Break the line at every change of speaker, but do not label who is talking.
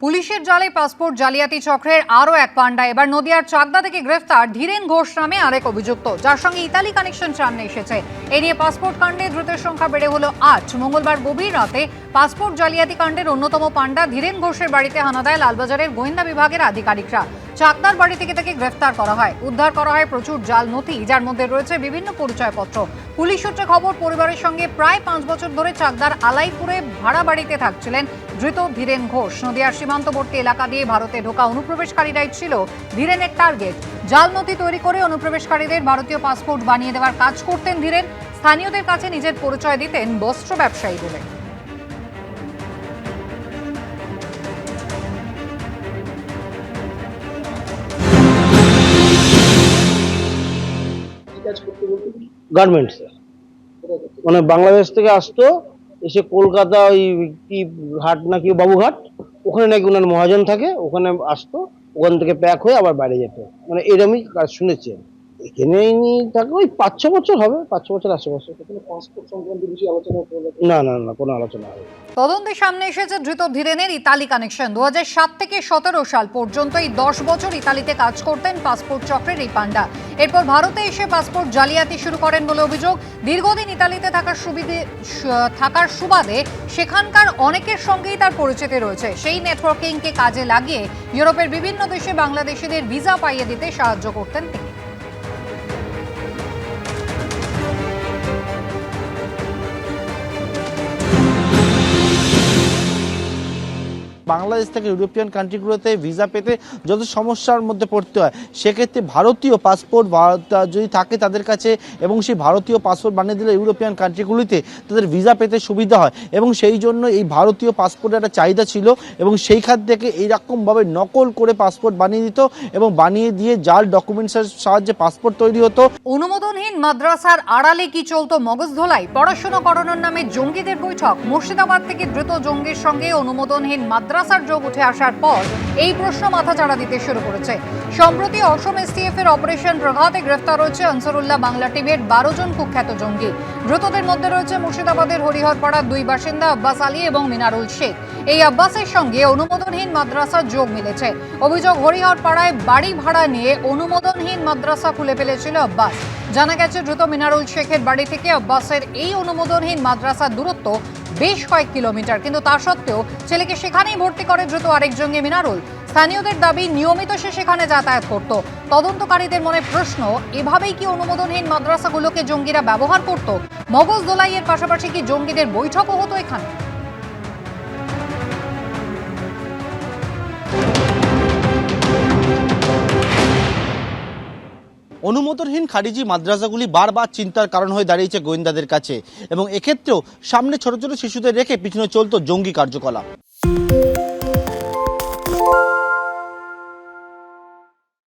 পুলিশের জালে পাসপোর্ট জালিয়াতি চক্রের আরও এক পান্ডা। এবার নদিয়ার চাকদা থেকে গ্রেফতার ধীরেন ঘোষ নামে আরেক অভিযুক্ত, যার সঙ্গে ইতালি কানেকশন সামনে এসেছে। এ নিয়ে পাসপোর্ট কাণ্ডে ধৃতের সংখ্যা বেড়ে হলো 8। মঙ্গলবার গভীর রাতে পাসপোর্ট জালিয়াতি কাণ্ডের অন্যতম পান্ডা ধীরেন ঘোষের বাড়িতে হানা দেয় লালবাজারের গোয়েন্দা বিভাগের আধিকারিকরা। চাকদার বাড়ি থেকে তাকে গ্রেফতার করা হয়। উদ্ধার করা হয় প্রচুর জাল নথি, যার মধ্যে রয়েছে বিভিন্ন পরিচয়পত্র। পুলিশ সূত্রে খবর, পরিবারের সঙ্গে প্রায় 5 বছর ধরে চাকদার আলাইপুরে ভাড়া বাড়িতে থাকছিলেন ধৃত ধীরেন ঘোষ। নদিয়ার সীমান্তবর্তী এলাকা দিয়ে ভারতে ঢোকা অনুপ্রবেশকারীরাই ছিল ধীরেনের টার্গেট। জাল নথি তৈরি করে অনুপ্রবেশকারীদের ভারতীয় পাসপোর্ট বানিয়ে দেওয়ার কাজ করতেন ধীরেন। স্থানীয়দের কাছে নিজের পরিচয় দিতেন বস্ত্র ব্যবসায়ী বলে।
গার্মেন্টস মানে বাংলাদেশ থেকে আসতো, এসে কলকাতা ওই কি ঘাট নাকি বাবুঘাট, ওখানে নাকি ওনার মহাজন থাকে, ওখানে আসতো, ওখান থেকে প্যাক হয়ে আবার বাইরে যেত। মানে এরকমই কাজ শুনেছি। এখানে থাকে ওই 5-6 বছর হবে, 5-6 বছর আশেপাশে। পাসপোর্ট সংক্রান্ত বেশি আলোচনা না না না কোনো আলোচনা হয়নি।
তদন্তে সামনে এসেছে ধৃত ধীরেনের ইতালি কানেকশন। 2007 থেকে 17 সাল পর্যন্ত এই 10 বছর ইতালিতে কাজ করতেন পাসপোর্ট চক্রের এই পান্ডা। এরপর ভারতে এসে পাসপোর্ট জালিয়াতি শুরু করেন বলে অভিযোগ। দীর্ঘদিন ইতালিতে থাকার সুবাদে সেখানকার অনেকের সঙ্গেই তার পরিচিতি রয়েছে। সেই নেটওয়ার্কিংকে কাজে লাগিয়ে ইউরোপের বিভিন্ন দেশে বাংলাদেশিদের ভিসা পাইয়ে দিতে সাহায্য করতেন তিনি।
বাংলাদেশ থেকে ইউরোপিয়ান কান্ট্রিগুলোতে ভিসা পেতে যত সমস্যার মধ্যে পড়তে হয়, সেক্ষেত্রে ভারতীয় পাসপোর্ট যদি থাকে তাদের কাছে, এবং সেই ভারতীয় পাসপোর্ট বানিয়ে দিলে ইউরোপিয়ান কান্ট্রিগুলিতে তাদের ভিসা পেতে সুবিধা হয়। এবং সেই জন্য এই ভারতীয় পাসপোর্টের একটা চাহিদা ছিল, এবং সেই খাত থেকে এইরকমভাবে নকল করে পাসপোর্ট বানিয়ে দিত এবং বানিয়ে দিয়ে জাল ডকুমেন্টসের সাহায্যে পাসপোর্ট তৈরি হতো।
অনুমোদনহীন মাদ্রাসার আড়ালে কি চলতো মগজধোলাই? পড়াশোনা করানোর নামে জঙ্গিদের বৈঠক। মুর্শিদাবাদ থেকে ধৃত জঙ্গির সঙ্গে অনুমোদনহীন মাদ্রাসার যোগ উঠে আসার পর এই প্রশ্ন মাথাচাড়া দিতে শুরু করেছে। সম্প্রতি অসম এসটিএফ এর অপারেশন প্রভাতে গ্রেফতার হয়েছে আনসারুল্লাহ বাংলা টিমের 12 জন কুখ্যাত জঙ্গি। ধৃতদের মধ্যে রয়েছে মুর্শিদাবাদের হরিহরপাড়ার 2 বাসিন্দা আব্বাস আলী এবং মিনারুল শেখ। এই আব্বাসের সঙ্গে অনুমোদনহীন মাদ্রাসার যোগ মিলেছে। অভিযোগ, হরিহরপাড়ায় বাড়ি ভাড়া নিয়ে অনুমোদনহীন মাদ্রাসা খুলে ফেলেছিল আব্বাস। জানা গেছে, ধৃত মিনারুল শেখের বাড়ি থেকে আব্বাসের এই অনুমোদনহীন মাদ্রাসার দূরত্ব বেশ কয়েক কিলোমিটার, কিন্তু তা সত্ত্বেও ছেলেকে সেখানেই ভর্তি করে দ্রুত আরেক জঙ্গি মিনারুল। স্থানীয়দের দাবি, নিয়মিত সে সেখানে যাতায়াত করত। তদন্তকারীদের মনে প্রশ্ন, এভাবেই কি অনুমোদনহীন মাদ্রাসাগুলোকে জঙ্গিরা ব্যবহার করত? মগজ দোলাইয়ের পাশাপাশি কি জঙ্গিদের বৈঠকও হতো এখানে?
অনুমোদনহীন খারিজি মাদ্রাসাগুলি বারবার চিন্তার কারণ হয়ে দাঁড়িয়েছে গোয়েন্দাদের কাছে, এবং এক্ষেত্রেও সামনে ছোট ছোট শিশুদের রেখে পিছনে চলত জঙ্গি কার্যকলাপ।